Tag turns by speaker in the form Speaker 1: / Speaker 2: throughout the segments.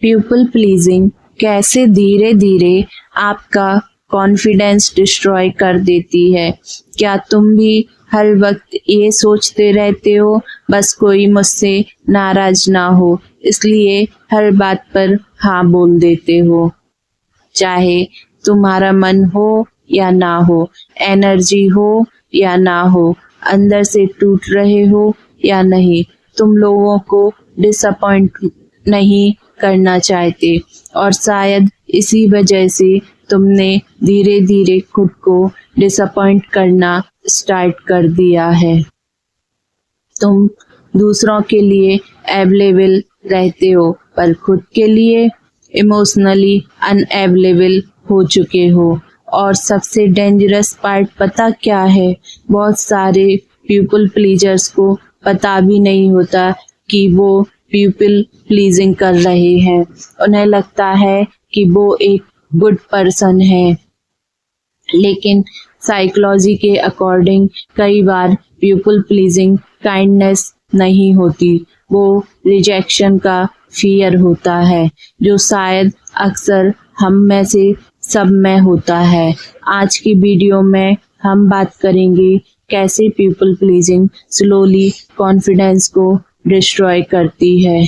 Speaker 1: People pleasing कैसे धीरे धीरे आपका कॉन्फिडेंस डिस्ट्रॉय कर देती है। क्या तुम भी हर वक्त ये सोचते रहते हो बस कोई मुझसे नाराज ना हो, इसलिए हर बात पर हाँ बोल देते हो, चाहे तुम्हारा मन हो या ना हो, एनर्जी हो या ना हो, अंदर से टूट रहे हो या नहीं, तुम लोगों को डिसअपॉइंट नहीं करना चाहते और शायद इसी वजह से तुमने धीरे धीरे खुद को डिसअपॉइंट करना स्टार्ट कर दिया है। तुम दूसरों के लिए अवेलेबल रहते हो पर खुद के लिए इमोशनली अनअवेलेबल हो चुके हो। और सबसे डेंजरस पार्ट पता क्या है, बहुत सारे पीपल प्लीजर्स को पता भी नहीं होता कि वो पीपल प्लीजिंग कर रहे हैं। उन्हें लगता है कि वो एक गुड पर्सन है, लेकिन साइकोलॉजी के अकॉर्डिंग कई बार पीपल प्लीजिंग काइंडनेस नहीं होती, वो रिजेक्शन का फियर होता है जो शायद अक्सर हम में से सब में होता है। आज की वीडियो में हम बात करेंगे कैसे पीपल प्लीजिंग स्लोली कॉन्फिडेंस को डिस्ट्रॉय करती है,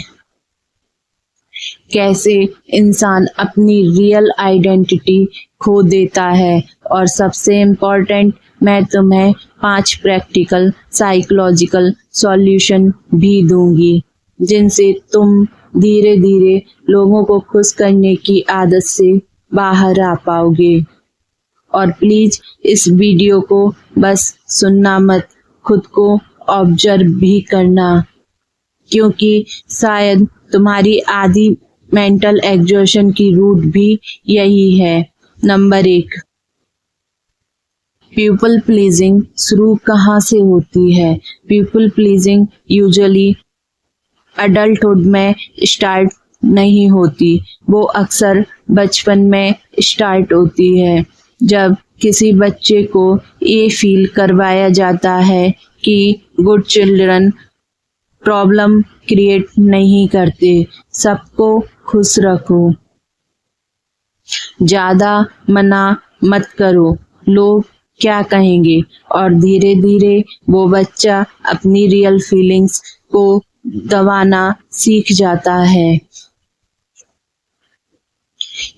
Speaker 1: कैसे इंसान अपनी रियल आइडेंटिटी खो देता है, और सबसे इम्पोर्टेंट मैं तुम्हें 5 प्रैक्टिकल साइकोलॉजिकल सॉल्यूशन भी दूंगी जिनसे तुम धीरे धीरे लोगों को खुश करने की आदत से बाहर आ पाओगे। और प्लीज इस वीडियो को बस सुनना मत, खुद को ऑब्जर्व भी करना, क्योंकि शायद तुम्हारी आधी मेंटल एग्जॉशन की रूट भी यही है। नंबर 1, पीपल प्लीजिंग शुरू कहाँ से होती है। पीपल प्लीजिंग यूजुअली अडल्टहुड में स्टार्ट नहीं होती, वो अक्सर बचपन में स्टार्ट होती है, जब किसी बच्चे को ये फील करवाया जाता है कि गुड चिल्ड्रन प्रॉब्लम क्रिएट नहीं करते, सबको खुश रखो, ज्यादा मना मत करो, लोग क्या कहेंगे, और धीरे धीरे वो बच्चा अपनी रियल फीलिंग्स को दबाना सीख जाता है।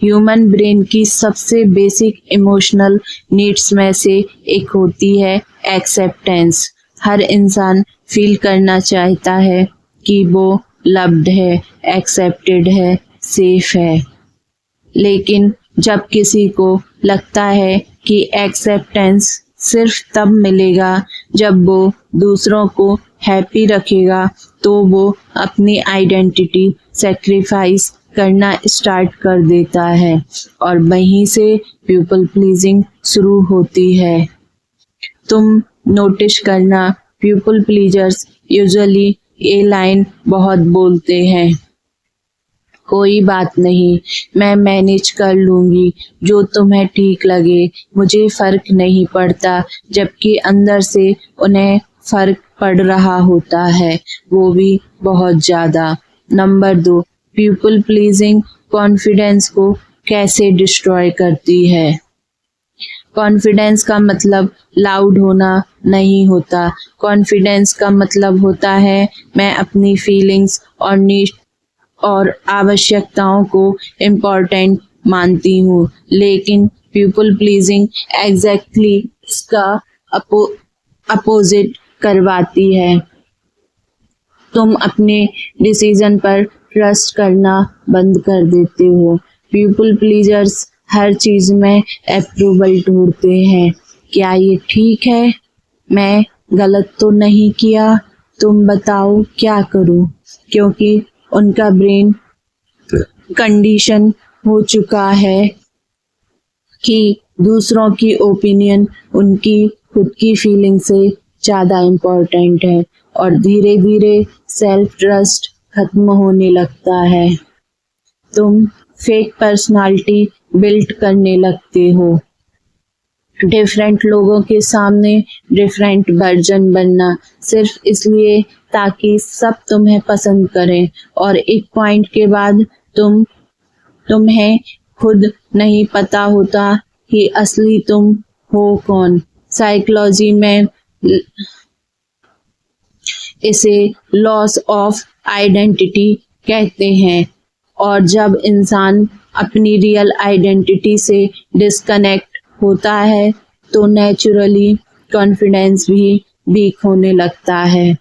Speaker 1: ह्यूमन ब्रेन की सबसे बेसिक इमोशनल नीड्स में से एक होती है एक्सेप्टेंस। हर इंसान फील करना चाहता है कि वो लव्ड है, एक्सेप्टेड है, सेफ है, लेकिन जब किसी को लगता है कि एक्सेप्टेंस सिर्फ तब मिलेगा जब वो दूसरों को हैप्पी रखेगा, तो वो अपनी आइडेंटिटी सैक्रिफाइस करना स्टार्ट कर देता है और वहीं से पीपल प्लीजिंग शुरू होती है। तुम नोटिस करना, पीपल प्लीजर्स यूजुअली ये लाइन बहुत बोलते हैं, कोई बात नहीं, मैं मैनेज कर लूंगी, जो तुम्हें ठीक लगे, मुझे फर्क नहीं पड़ता, जबकि अंदर से उन्हें फर्क पड़ रहा होता है, वो भी बहुत ज्यादा। नंबर 2, पीपल प्लीजिंग कॉन्फिडेंस को कैसे डिस्ट्रॉय करती है। कॉन्फिडेंस का मतलब लाउड होना नहीं होता, कॉन्फिडेंस का मतलब होता है मैं अपनी फीलिंग्स और नीड और आवश्यकताओं को इम्पोर्टेंट मानती हूँ, लेकिन पीपल प्लीजिंग एग्जैक्टली इसका अपोजिट करवाती है। तुम अपने डिसीजन पर ट्रस्ट करना बंद कर देते हो। पीपल प्लीजर्स हर चीज में अप्रूवल ढूंढते हैं, क्या ये ठीक है, मैं गलत तो नहीं किया, तुम बताओ क्या करूं, क्योंकि उनका ब्रेन कंडीशन हो चुका है कि दूसरों की ओपिनियन उनकी खुद की फीलिंग से ज्यादा इम्पोर्टेंट है, और धीरे धीरे सेल्फ ट्रस्ट खत्म होने लगता है। तुम फेक पर्सनालिटी बिल्ड करने लगते हो, डिफरेंट लोगों के सामने डिफरेंट वर्जन बनना, सिर्फ इसलिए ताकि सब तुम्हें पसंद करें, और एक पॉइंट के बाद तुम्हें खुद नहीं पता होता कि असली तुम हो कौन। साइकोलॉजी में इसे लॉस ऑफ आइडेंटिटी कहते हैं, और जब इंसान अपनी रियल आइडेंटिटी से डिस्कनेक्ट होता है तो नेचुरली कॉन्फिडेंस भी वीक होने लगता है।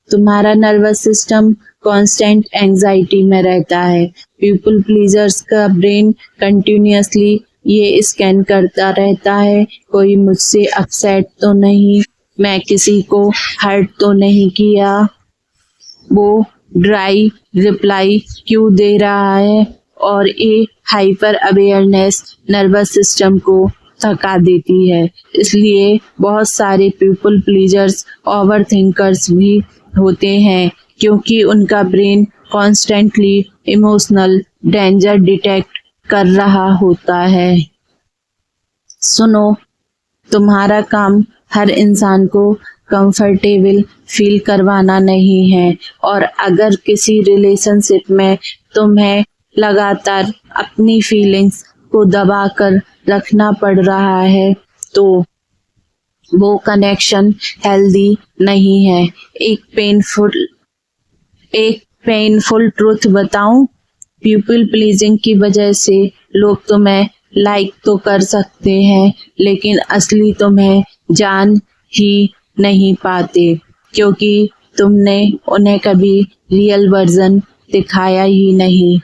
Speaker 1: तुम्हारा नर्वस सिस्टम कांस्टेंट एंजाइटी में रहता है। पीपल प्लीजर्स का ब्रेन कंटिन्यूअसली ये स्कैन करता रहता है, कोई मुझसे अपसेट तो नहीं, मैं किसी को हर्ट तो नहीं किया, वो ड्राई रिप्लाई क्यों दे रहा है। और ये हाइपर अवेयरनेस नर्वस सिस्टम को थका देती है। इसलिए बहुत सारे पीपल प्लीजर्स ओवर थिंकर्स भी होते हैं, क्योंकि उनका brain constantly emotional danger detect कर रहा होता है। सुनो, तुम्हारा काम हर इंसान को कंफर्टेबल फील करवाना नहीं है, और अगर किसी रिलेशनशिप में तुम्हें लगातार अपनी फीलिंग्स को दबा कर रखना पड़ रहा है तो वो कनेक्शन हेल्दी नहीं है। एक पेनफुल ट्रुथ बताऊं, पीपल प्लीजिंग की वजह से लोग तुम्हें लाइक तो कर सकते हैं, लेकिन असली तुम्हें जान ही नहीं पाते, क्योंकि तुमने उन्हें कभी रियल वर्जन दिखाया ही नहीं।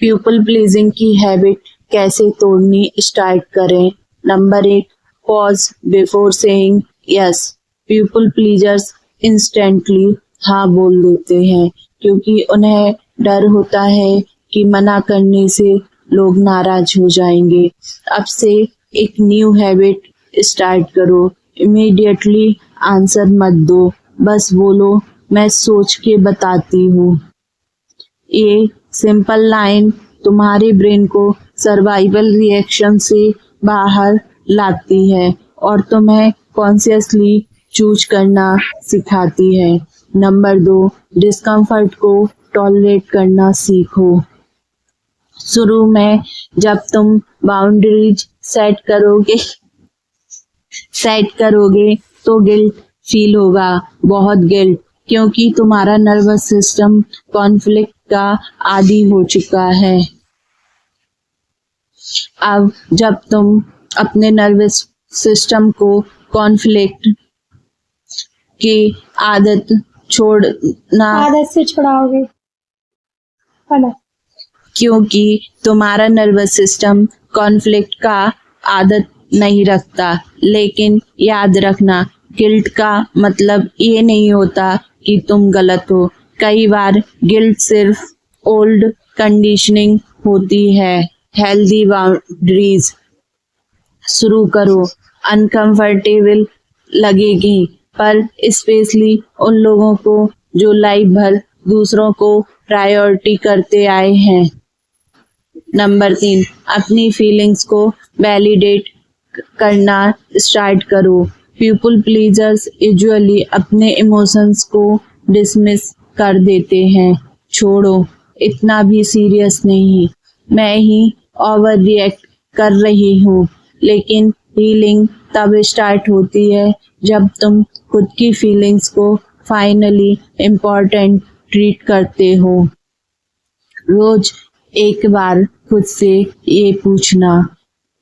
Speaker 1: पीपल प्लीजिंग की हैबिट कैसे तोड़नी स्टार्ट करें। Number 1, pause before saying yes. People pleasures instantly हाँ बोल देते हैं, क्योंकि उन्हें डर होता है कि मना करने से लोग नाराज हो जाएंगे। अब से एक न्यू हैबिट स्टार्ट करो। इमीडिएटली आंसर मत दो, बस बोलो मैं सोच के बताती हूँ। ये सिंपल लाइन तुम्हारे ब्रेन को सर्वाइवल रिएक्शन से बाहर लाती है और तुम्हें कॉन्शियसली चूज करना सिखाती है। नंबर 2, डिस्कम्फर्ट को टॉलरेट करना सीखो। शुरू में जब तुम बाउंड्रीज सेट करोगे तो गिल्ट फील होगा, बहुत गिल्ट, क्योंकि तुम्हारा नर्वस सिस्टम कॉन्फ्लिक्ट का आदी हो चुका है। अब जब तुम अपने नर्वस सिस्टम को कॉन्फ्लिक्ट की आदत से छुड़ाओगे, क्योंकि तुम्हारा नर्वस सिस्टम कॉन्फ्लिक्ट का आदत नहीं रखता। लेकिन याद रखना, गिल्ट का मतलब ये नहीं होता कि तुम गलत हो। कई बार गिल्ट सिर्फ ओल्ड कंडीशनिंग होती है। हेल्दी बाउंड्रीज शुरू करो। अनकंफर्टेबल लगेगी, पर स्पेशली उन लोगों को जो लाइफ भर दूसरों को प्रायोरिटी करते आए हैं। नंबर 3, अपनी फीलिंग्स को वैलिडेट करना स्टार्ट करो। पीपल प्लीजर्स यूजुअली अपने इमोशंस को डिसमिस कर देते हैं। छोड़ो, इतना भी सीरियस नहीं, मैं ही ओवर रिएक्ट कर रही हूँ। लेकिन हीलिंग तब स्टार्ट होती है जब तुम खुद की फीलिंग्स को फाइनली इम्पोर्टेंट ट्रीट करते हो। रोज एक बार खुद से ये पूछना,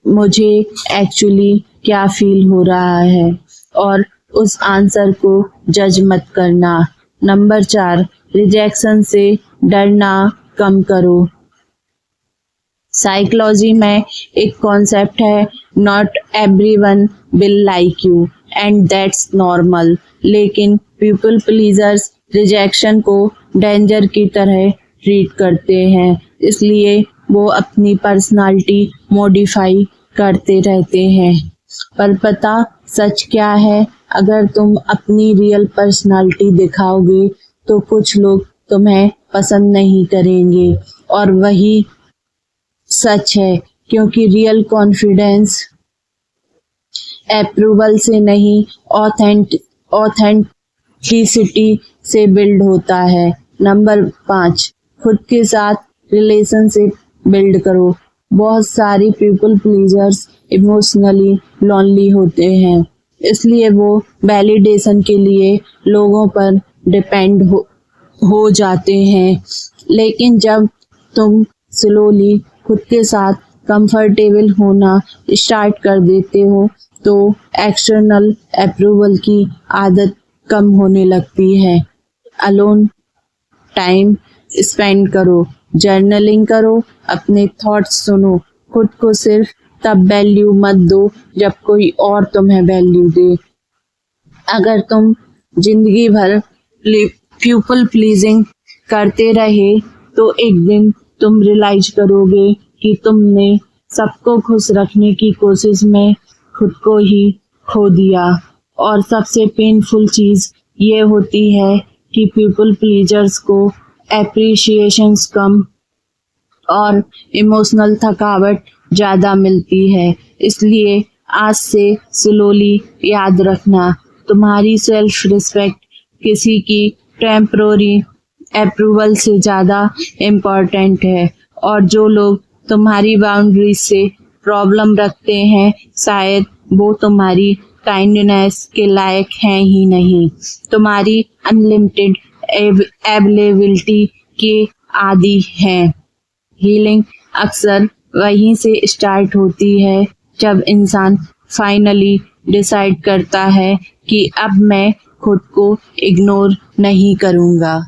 Speaker 1: मुझे एक्चुअली क्या फील हो रहा है, और उस आंसर को जज मत करना। नंबर 4, रिजेक्शन से डरना कम करो। साइकोलॉजी में एक कॉन्सेप्ट है, not everyone will like you and that's normal. लेकिन पीपल प्लीजर्स रिजेक्शन को डेंजर की तरह ट्रीट करते हैं, इसलिए वो अपनी पर्सनालिटी मॉडिफाई करते रहते हैं। पर पता सच क्या है, अगर तुम अपनी रियल पर्सनालिटी दिखाओगे तो कुछ लोग तुम्हें पसंद नहीं करेंगे, और वही सच है, क्योंकि रियल कॉन्फिडेंस अप्रूवल से नहीं, ऑथेंटिसिटी से बिल्ड होता है। नंबर 5, खुद के साथ रिलेशनशिप बिल्ड करो। बहुत सारी पीपल प्लीजर्स इमोशनली लॉनली होते हैं, इसलिए वो वैलिडेशन के लिए लोगों पर डिपेंड हो जाते हैं। लेकिन जब तुम स्लोली खुद के साथ कंफर्टेबल होना स्टार्ट कर देते हो तो एक्सटर्नल अप्रूवल की आदत कम होने लगती है। अलोन टाइम स्पेंड करो, जर्नलिंग करो, अपने थॉट्स सुनो। खुद को सिर्फ तब वैल्यू मत दो जब कोई और तुम्हें वैल्यू दे। अगर तुम जिंदगी भर पीपल प्लीजिंग करते रहे तो एक दिन तुम रियलाइज करोगे कि तुमने सबको खुश रखने की कोशिश में खुद को ही खो दिया। और सबसे पेनफुल चीज ये होती है कि पीपल प्लीजर्स को एप्रिशिएशंस कम और इमोशनल थकावट ज्यादा मिलती है। इसलिए आज से स्लोली याद रखना, तुम्हारी सेल्फ रिस्पेक्ट किसी की टेम्पररी अप्रूवल से ज्यादा इम्पोर्टेंट है। और जो लोग तुम्हारी बाउंड्री से प्रॉब्लम रखते हैं शायद वो तुम्हारी काइंडनेस के लायक हैं ही नहीं। तुम्हारी अनलिमिटेड अवेलेबिलिटी के आदी हैं। हीलिंग अक्सर वहीं से स्टार्ट होती है जब इंसान फाइनली डिसाइड करता है कि अब मैं खुद को इग्नोर नहीं करूँगा।